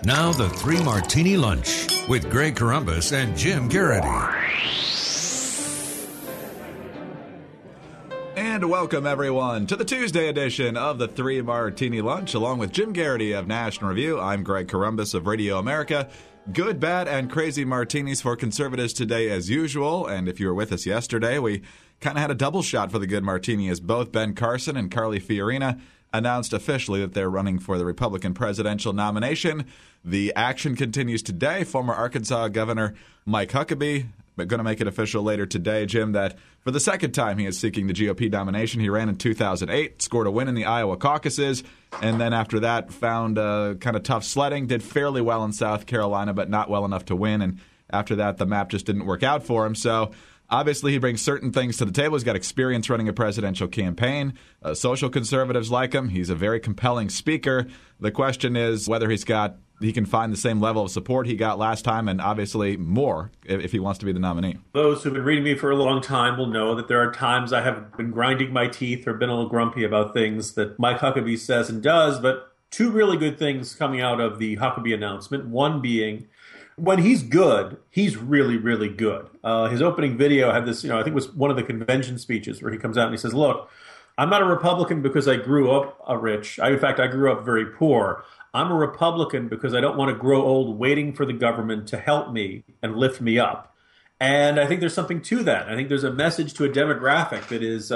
Now the Three Martini Lunch with Greg Corombos and Jim Geraghty. And welcome, everyone, to the Tuesday edition of the Three Martini Lunch. Along with Jim Geraghty of National Review, I'm Greg Corombos of Radio America. Good, bad, and crazy martinis for conservatives today as usual. And if you were with us yesterday, we kind of had a double shot for the good martini as both Ben Carson and Carly Fiorina announced officially that they're running for the Republican presidential nomination. The action continues today. Former Arkansas Governor Mike Huckabee going to make it official later today, Jim, that for the second time he is seeking the GOP nomination. He ran in 2008, scored a win in the Iowa caucuses, and then after that found kind of tough sledding, did fairly well in South Carolina, but not well enough to win. And after that, the map just didn't work out for him. So obviously, he brings certain things to the table. He's got experience running a presidential campaign. Social conservatives like him. He's a very compelling speaker. The question is whether he can find the same level of support he got last time, and obviously more if he wants to be the nominee. Those who've been reading me for a long time will know that there are times I have been grinding my teeth or been a little grumpy about things that Mike Huckabee says and does, but two really good things coming out of the Huckabee announcement. One being, when he's good, he's really, really good. His opening video had this, I think it was one of the convention speeches where he comes out and he says, look, I'm not a Republican because I grew up rich. In fact, I grew up very poor. I'm a Republican because I don't want to grow old waiting for the government to help me and lift me up. And I think there's something to that. I think there's a message to a demographic that is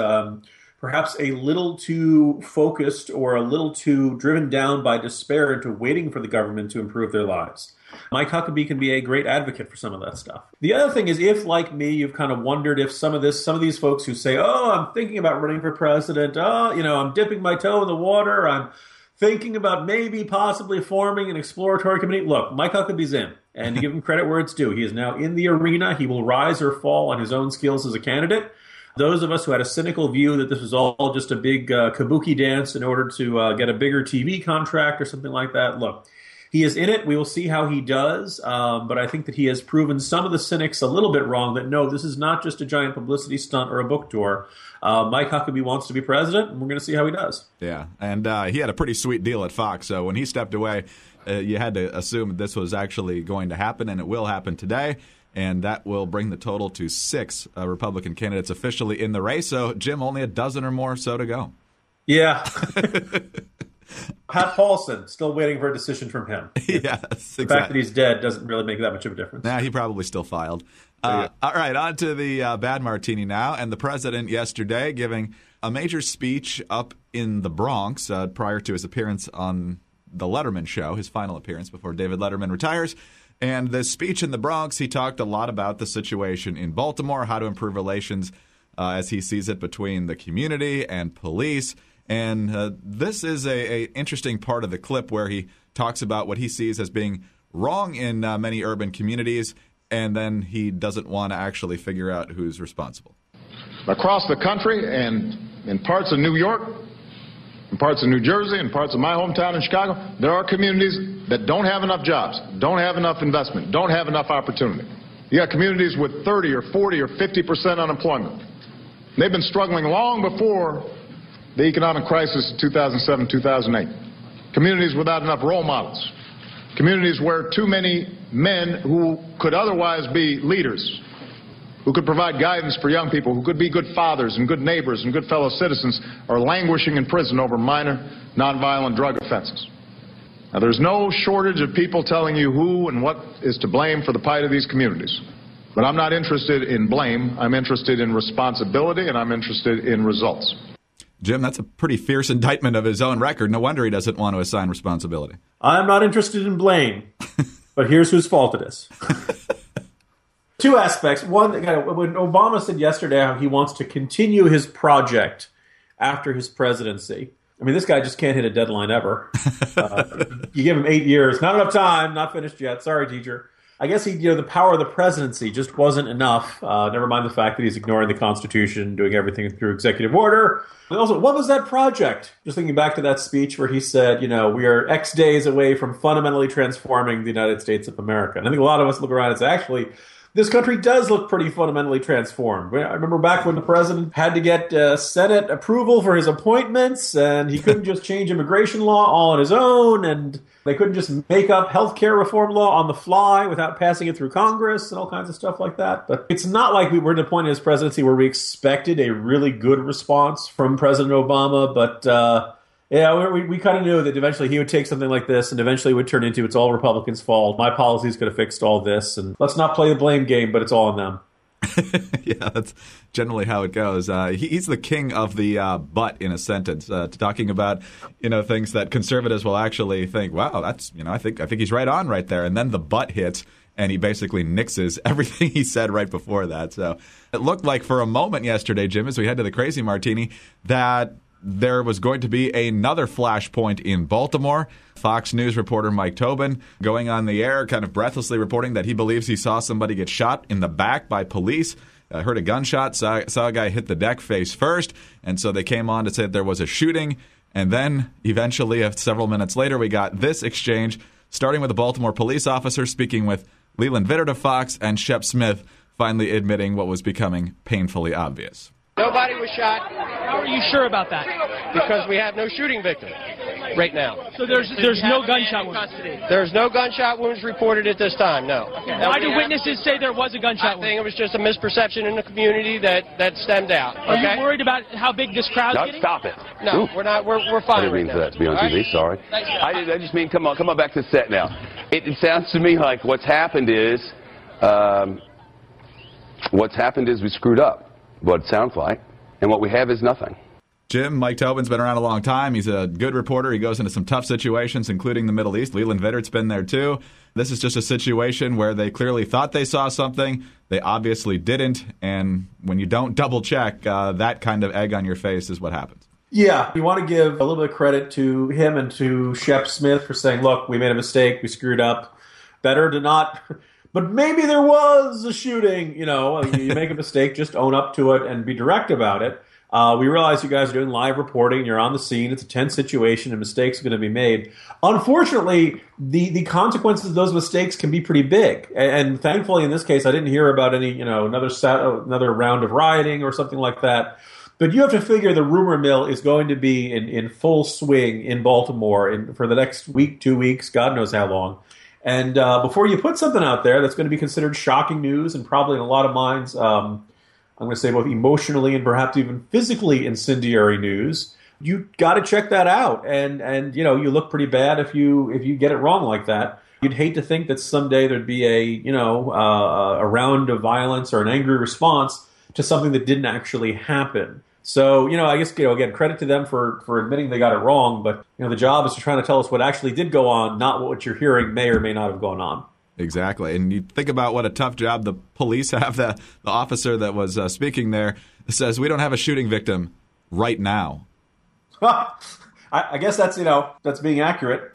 perhaps a little too focused or a little too driven down by despair into waiting for the government to improve their lives. Mike Huckabee can be a great advocate for some of that stuff. The other thing is, if, like me, you've kind of wondered if some of these folks who say, oh, I'm thinking about running for president, I'm dipping my toe in the water, I'm thinking about maybe possibly forming an exploratory committee. Look, Mike Huckabee's in, and to give him credit where it's due, he is now in the arena. He will rise or fall on his own skills as a candidate. Those of us who had a cynical view that this was all just a big kabuki dance in order to get a bigger TV contract or something like that, look, he is in it. We will see how he does. But I think that he has proven some of the cynics a little bit wrong that, no, this is not just a giant publicity stunt or a book tour. Mike Huckabee wants to be president, and we're going to see how he does. Yeah, and he had a pretty sweet deal at Fox. So when he stepped away, you had to assume this was actually going to happen, and it will happen today. And that will bring the total to 6 Republican candidates officially in the race. So, Jim, only a dozen or more so to go. Yeah. Pat Paulsen, still waiting for a decision from him. Yes, the fact that he's dead doesn't really make that much of a difference. Nah, he probably still filed. All right, on to the bad martini now. And the president yesterday giving a major speech up in the Bronx prior to his appearance on the Letterman show, his final appearance before David Letterman retires. And the speech in the Bronx, he talked a lot about the situation in Baltimore, how to improve relations as he sees it between the community and police. And this is a interesting part of the clip where he talks about what he sees as being wrong in many urban communities, and then he doesn't want to actually figure out who's responsible. Across the country and in parts of New York, in parts of New Jersey, and parts of my hometown in Chicago, there are communities that don't have enough jobs, don't have enough investment, don't have enough opportunity. You got communities with 30 or 40 or 50% unemployment. They've been struggling long before the economic crisis of 2007, 2008. Communities without enough role models. Communities where too many men who could otherwise be leaders, who could provide guidance for young people, who could be good fathers and good neighbors and good fellow citizens, are languishing in prison over minor, nonviolent drug offenses. Now, there's no shortage of people telling you who and what is to blame for the plight of these communities. But I'm not interested in blame. I'm interested in responsibility, and I'm interested in results. Jim, that's a pretty fierce indictment of his own record. No wonder he doesn't want to assign responsibility. I'm not interested in blame, but here's whose fault it is. Two aspects. One, when Obama said yesterday how he wants to continue his project after his presidency, I mean, this guy just can't hit a deadline ever. You give him 8 years. Not enough time. Not finished yet. Sorry, teacher. I guess the power of the presidency just wasn't enough. Never mind the fact that he's ignoring the Constitution, doing everything through executive order. And also, what was that project? Just thinking back to that speech where he said, we are X days away from fundamentally transforming the United States of America. And I think a lot of us look around and say, actually, this country does look pretty fundamentally transformed. I remember back when the president had to get Senate approval for his appointments, and he couldn't just change immigration law all on his own, and they couldn't just make up healthcare reform law on the fly without passing it through Congress and all kinds of stuff like that. But it's not like we were at a point in his presidency where we expected a really good response from President Obama, but yeah, we kind of knew that eventually he would take something like this and eventually it would turn into it's all Republicans' fault. My policies could have fixed all this, and let's not play the blame game, but it's all on them. Yeah, that's generally how it goes. He's the king of the but in a sentence, talking about things that conservatives will actually think, wow, that's I think he's right on right there, and then the but hits. And he basically nixes everything he said right before that. So it looked like for a moment yesterday, Jim, as we head to the Crazy Martini, that there was going to be another flashpoint in Baltimore. Fox News reporter Mike Tobin going on the air, kind of breathlessly reporting that he believes he saw somebody get shot in the back by police. Heard a gunshot, saw a guy hit the deck face first, and so they came on to say that there was a shooting. And then eventually, several minutes later, we got this exchange, starting with a Baltimore police officer speaking with Leland Vittert of Fox, and Shep Smith finally admitting what was becoming painfully obvious. Nobody was shot. How are you sure about that? Because we have no shooting victim right now. So there's no gunshot wounds? There's no gunshot wounds reported at this time, no. Why do witnesses say there was a gunshot wound? I think it was just a misperception in the community that stemmed out. Are you worried about how big this crowd's getting? Stop it. No, we're not. We're fine. I didn't mean for that to be on TV. Sorry. I just mean come on back to the set now. It sounds to me like what's happened is we screwed up. What it sounds like, and what we have is nothing. Jim, Mike Tobin's been around a long time. He's a good reporter. He goes into some tough situations, including the Middle East. Leland Vittert's been there too. This is just a situation where they clearly thought they saw something. They obviously didn't, and when you don't double check, that kind of egg on your face is what happens. Yeah, you want to give a little bit of credit to him and to Shep Smith for saying, look, we made a mistake, we screwed up. Better to not... But maybe there was a shooting, you make a mistake, just own up to it and be direct about it. We realize you guys are doing live reporting, you're on the scene, it's a tense situation, and mistakes are going to be made. Unfortunately, the consequences of those mistakes can be pretty big. And thankfully, in this case, I didn't hear about any, another round of rioting or something like that. But you have to figure the rumor mill is going to be in full swing in Baltimore for the next week, 2 weeks, God knows how long. And before you put something out there that's going to be considered shocking news and probably in a lot of minds, I'm going to say both emotionally and perhaps even physically incendiary news, you got to check that out. And you look pretty bad if you get it wrong like that. You'd hate to think that someday there'd be a round of violence or an angry response to something that didn't actually happen. So, I guess, again, credit to them for admitting they got it wrong. But, the job is to try to tell us what actually did go on, not what you're hearing may or may not have gone on. Exactly. And you think about what a tough job the police have. The officer that was speaking there says, we don't have a shooting victim right now. I guess that's being accurate.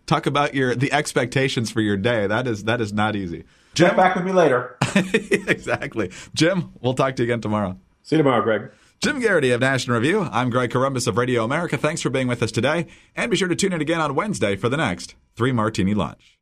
Talk about the expectations for your day. That is not easy. Check back with me later. Exactly. Jim, we'll talk to you again tomorrow. See you tomorrow, Greg. Jim Geraghty of National Review. I'm Greg Corombos of Radio America. Thanks for being with us today. And be sure to tune in again on Wednesday for the next 3 Martini Lunch.